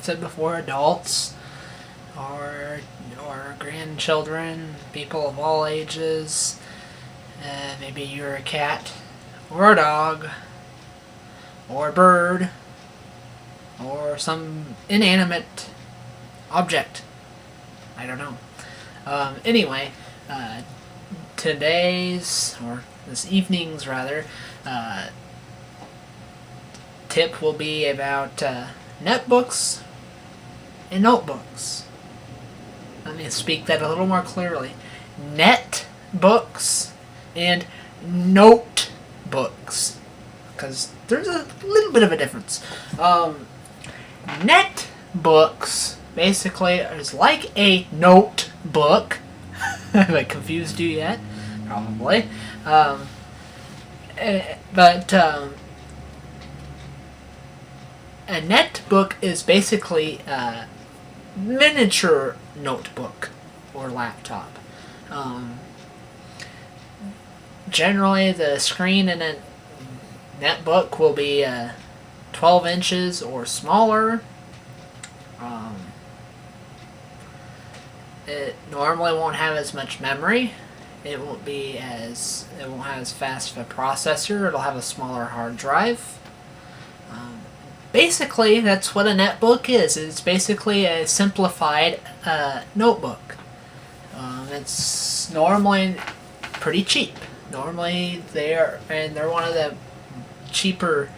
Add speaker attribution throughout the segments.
Speaker 1: said before, adults or grandchildren, people of all ages. Maybe you're a cat or a dog or a bird or some inanimate object. I don't know. Anyway, this evening's rather, tip will be about netbooks and notebooks. Let me speak that a little more clearly. Netbooks and notebooks, because there's a little bit of a difference. Netbooks basically is like a notebook. Have I confused you yet? Probably. But a netbook is basically a miniature notebook or laptop. Generally, the screen in a netbook will be 12 inches or smaller. It normally won't have as much memory. It won't have as fast of a processor. It'll have a smaller hard drive. Basically, that's what a netbook is. It's basically a simplified notebook. It's normally pretty cheap. Normally, they're one of the cheaper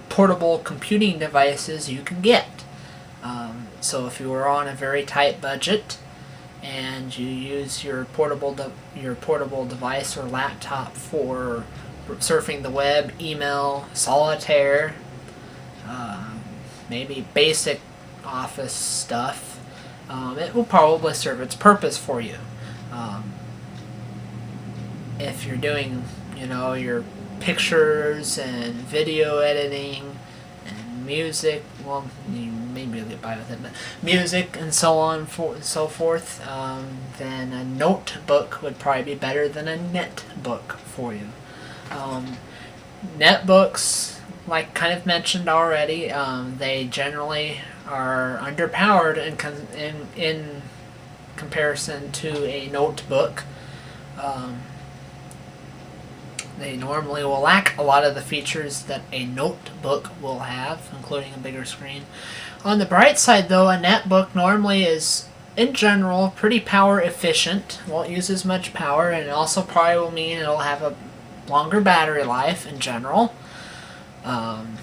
Speaker 1: portable computing devices you can get. So if you were on a very tight budget and you use your portable device or laptop for surfing the web, email, solitaire, maybe basic office stuff, it will probably serve its purpose for you. If you're doing, your pictures and video editing and music, well, you maybe get by with it, but music and so on and so forth, then a notebook would probably be better than a netbook for you. Netbooks, like kind of mentioned already, they generally are underpowered in comparison to a notebook. They normally will lack a lot of the features that a notebook will have, including a bigger screen. On the bright side, though, a netbook normally is, in general, pretty power efficient. Won't use as much power, and it also probably will mean it'll have a longer battery life in general. And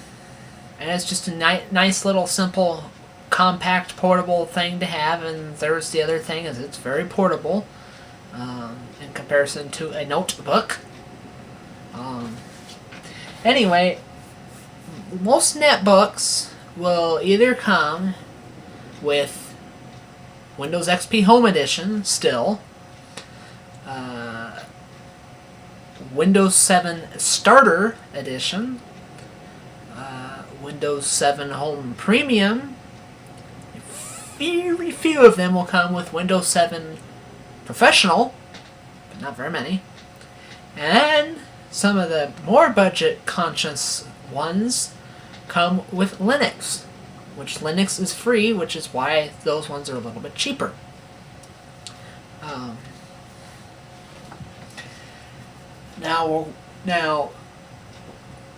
Speaker 1: it's just a nice little simple, compact, portable thing to have. And there's the other thing, is it's very portable in comparison to a notebook. Anyway, most netbooks will either come with Windows XP Home Edition still, Windows 7 Starter Edition, Windows 7 Home Premium. Very few of them will come with Windows 7 Professional, but not very many. And some of the more budget-conscious ones come with Linux, which Linux is free, which is why those ones are a little bit cheaper. Now,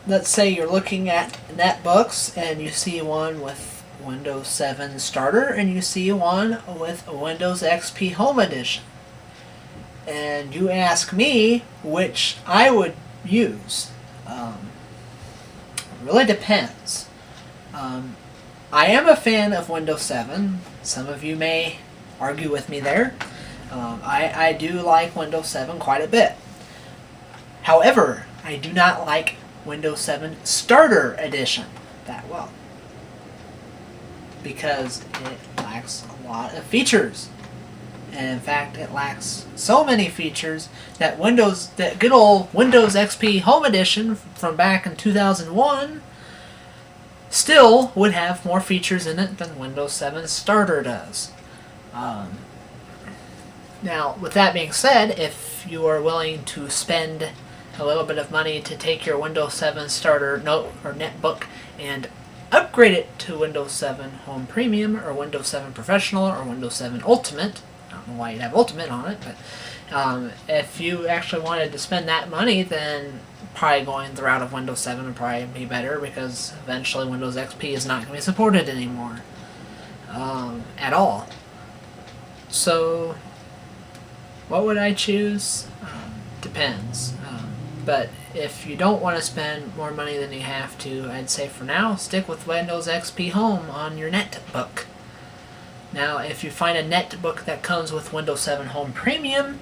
Speaker 1: let's say you're looking at netbooks and you see one with Windows 7 Starter and you see one with Windows XP Home Edition. And you ask me which I would use. It really depends. I am a fan of Windows 7. Some of you may argue with me there. I do like Windows 7 quite a bit. However, I do not like Windows 7 Starter Edition that well, because it lacks a lot of features. And in fact, it lacks so many features that good old Windows XP Home Edition from back in 2001 still would have more features in it than Windows 7 Starter does. Now, with that being said, if you are willing to spend a little bit of money to take your Windows 7 Starter note or netbook and upgrade it to Windows 7 Home Premium or Windows 7 Professional or Windows 7 Ultimate. I don't know why you'd have Ultimate on it, but if you actually wanted to spend that money, then probably going the route of Windows 7 would probably be better, because eventually Windows XP is not going to be supported anymore at all. So what would I choose? Depends. But if you don't want to spend more money than you have to, I'd say for now, stick with Windows XP Home on your NETbook. Now, if you find a NETbook that comes with Windows 7 Home Premium,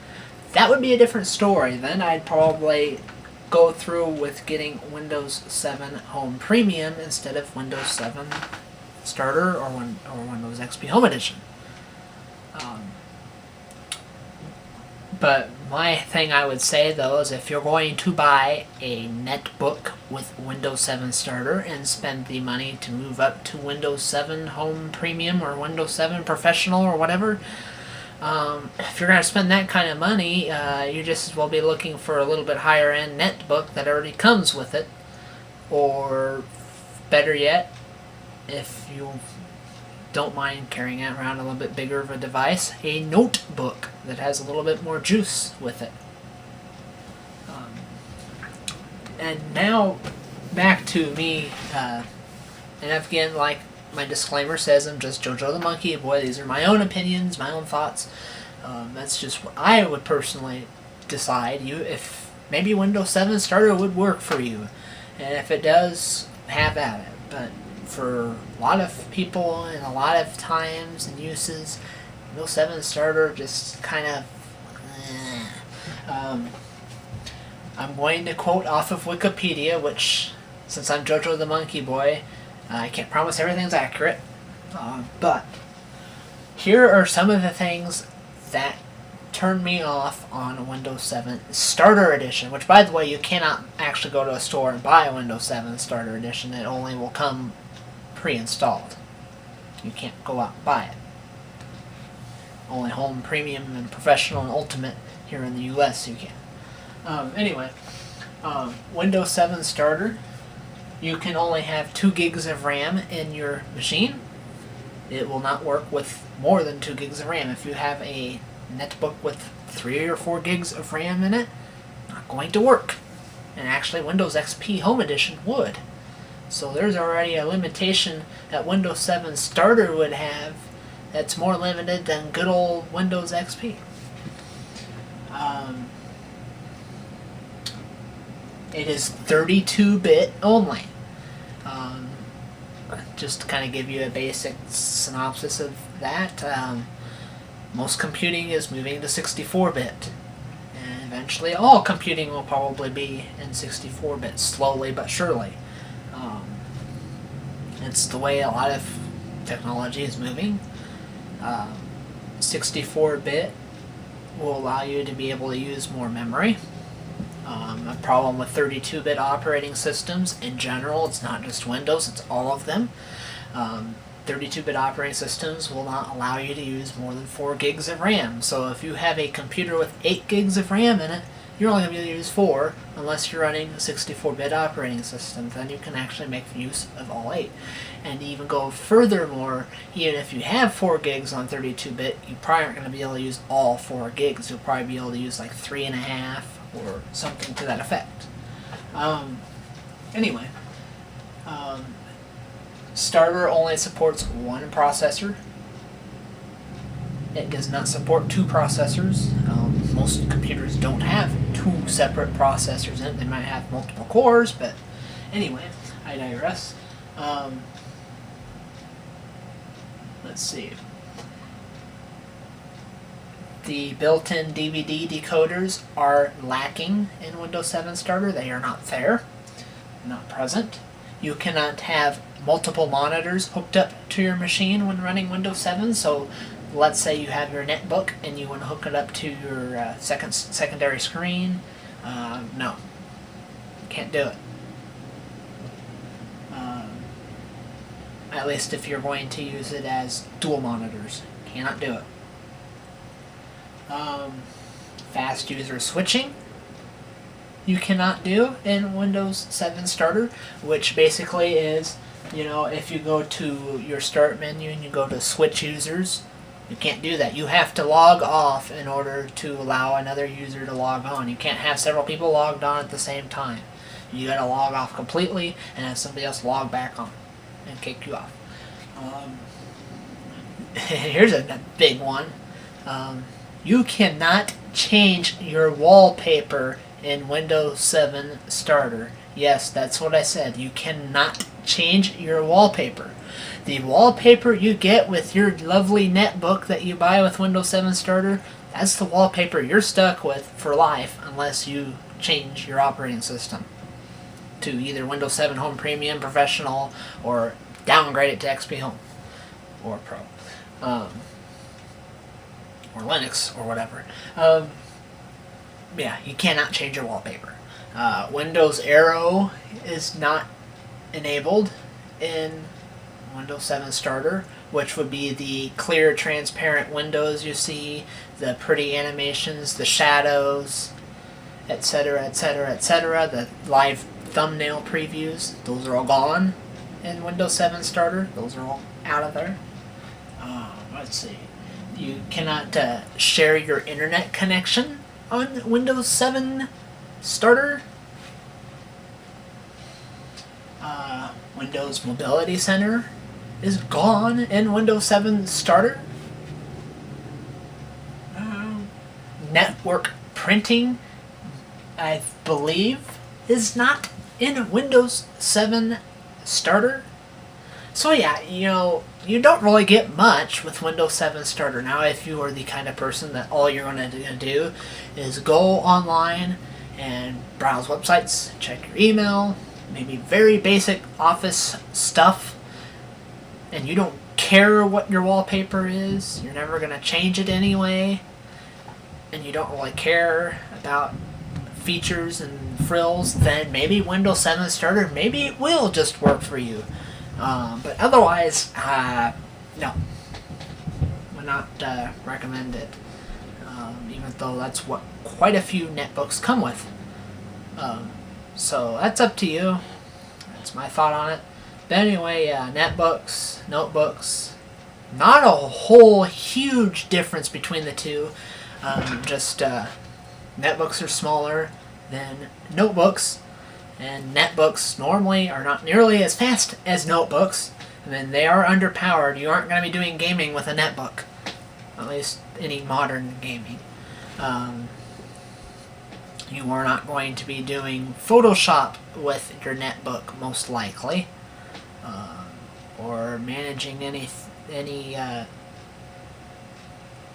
Speaker 1: that would be a different story. Then I'd probably go through with getting Windows 7 Home Premium instead of Windows 7 Starter or Windows XP Home Edition. But my thing I would say, though, is if you're going to buy a NETbook with Windows 7 Starter and spend the money to move up to Windows 7 Home Premium or Windows 7 Professional or whatever, if you're going to spend that kind of money, you just as well be looking for a little bit higher end NETbook that already comes with it. Or better yet, if you don't mind carrying it around a little bit bigger of a device, a notebook that has a little bit more juice with it. And now, back to me, and again, like my disclaimer says, I'm just JoJo the Monkey Boy. These are my own opinions, my own thoughts. That's just what I would personally decide. If maybe Windows 7 Starter would work for you, and if it does, have at it. But for a lot of people and a lot of times and uses, Windows 7 Starter just kind of I'm going to quote off of Wikipedia, which, since I'm JoJo the Monkey Boy, I can't promise everything's accurate, but here are some of the things that turned me off on Windows 7 Starter Edition, which, by the way, you cannot actually go to a store and buy a Windows 7 Starter Edition. It only will come pre-installed. You can't go out and buy it. Only Home Premium and Professional and Ultimate here in the US you can. Anyway, Windows 7 Starter, you can only have 2 gigs of RAM in your machine. It will not work with more than 2 gigs of RAM. If you have a NETbook with 3 or 4 gigs of RAM in it, not going to work. And actually Windows XP Home Edition would. So there's already a limitation that Windows 7 Starter would have that's more limited than good old Windows XP. It is 32-bit only. Just to kind of give you a basic synopsis of that, most computing is moving to 64-bit. And eventually all computing will probably be in 64-bit, slowly but surely. It's the way a lot of technology is moving. 64-bit will allow you to be able to use more memory. A problem with 32-bit operating systems in general, it's not just Windows, it's all of them. 32-bit operating systems will not allow you to use more than 4 gigs of RAM. So if you have a computer with 8 gigs of RAM in it, you're only going to be able to use 4 unless you're running a 64-bit operating system. Then you can actually make use of all 8. And even go furthermore, even if you have 4 gigs on 32-bit, you probably aren't going to be able to use all 4 gigs. You'll probably be able to use like 3.5 or something to that effect. Anyway, Starter only supports 1 processor. It does not support 2 processors. Most computers don't have 2 separate processors in it. They might have multiple cores, but anyway, I digress. Let's see. The built-in DVD decoders are lacking in Windows 7 Starter. They are not there, not present. You cannot have multiple monitors hooked up to your machine when running Windows 7. So let's say you have your NETbook and you want to hook it up to your secondary screen. No, can't do it. At least if you're going to use it as dual monitors, cannot do it. Fast user switching you cannot do in Windows 7 Starter, which basically is You know, if you go to your start menu and you go to switch users, you can't do that. You have to log off in order to allow another user to log on. You can't have several people logged on at the same time. You gotta log off completely and have somebody else log back on and kick you off. Here's a big one. You cannot change your wallpaper in Windows 7 Starter. Yes, that's what I said. You cannot change your wallpaper. The wallpaper you get with your lovely netbook that you buy with Windows 7 Starter, that's the wallpaper you're stuck with for life unless you change your operating system to either Windows 7 Home Premium, Professional, or downgrade it to XP Home or Pro. Or Linux or whatever. Yeah, you cannot change your wallpaper. Windows Arrow is not enabled in Windows 7 Starter, which would be the clear, transparent windows you see, the pretty animations, the shadows, etc., etc., etc., the live thumbnail previews. Those are all gone in Windows 7 Starter. Those are all out of there. Let's see. You cannot share your internet connection on Windows 7 Starter. Windows Mobility Center is gone in Windows 7 Starter. Network printing, I believe, is not in Windows 7 Starter. So yeah, you know, you don't really get much with Windows 7 Starter. Now, if you are the kind of person that all you're going to do is go online and browse websites, check your email, maybe very basic office stuff, and you don't care what your wallpaper is, you're never going to change it anyway, and you don't really care about features and frills, then maybe Windows 7 Starter, maybe it will just work for you. But otherwise, no, would not recommend it, even though that's what quite a few netbooks come with. So that's up to you. That's my thought on it. But anyway, netbooks, notebooks, not a whole huge difference between the two. Just netbooks are smaller than notebooks. And netbooks normally are not nearly as fast as notebooks. And then they are underpowered. You aren't going to be doing gaming with a netbook. At least any modern gaming. You are not going to be doing Photoshop with your netbook, most likely. Or managing any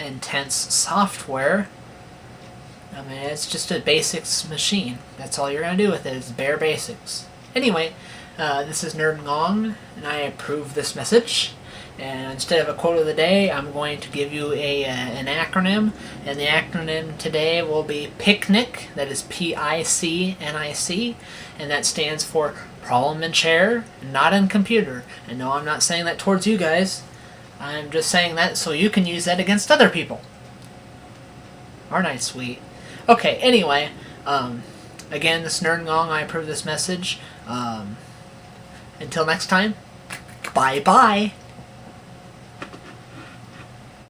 Speaker 1: intense software. I mean, it's just a basics machine. That's all you're going to do with it, is bare basics. Anyway, this is Nerd Ngong, and I approve this message. And instead of a quote of the day, I'm going to give you an acronym. And the acronym today will be PICNIC. That is P-I-C-N-I-C. And that stands for Problem in Chair, Not in Computer. And no, I'm not saying that towards you guys. I'm just saying that so you can use that against other people. Aren't I sweet? Okay, anyway, again, this is Nerd Ngong. I approve this message. Until next time, bye-bye.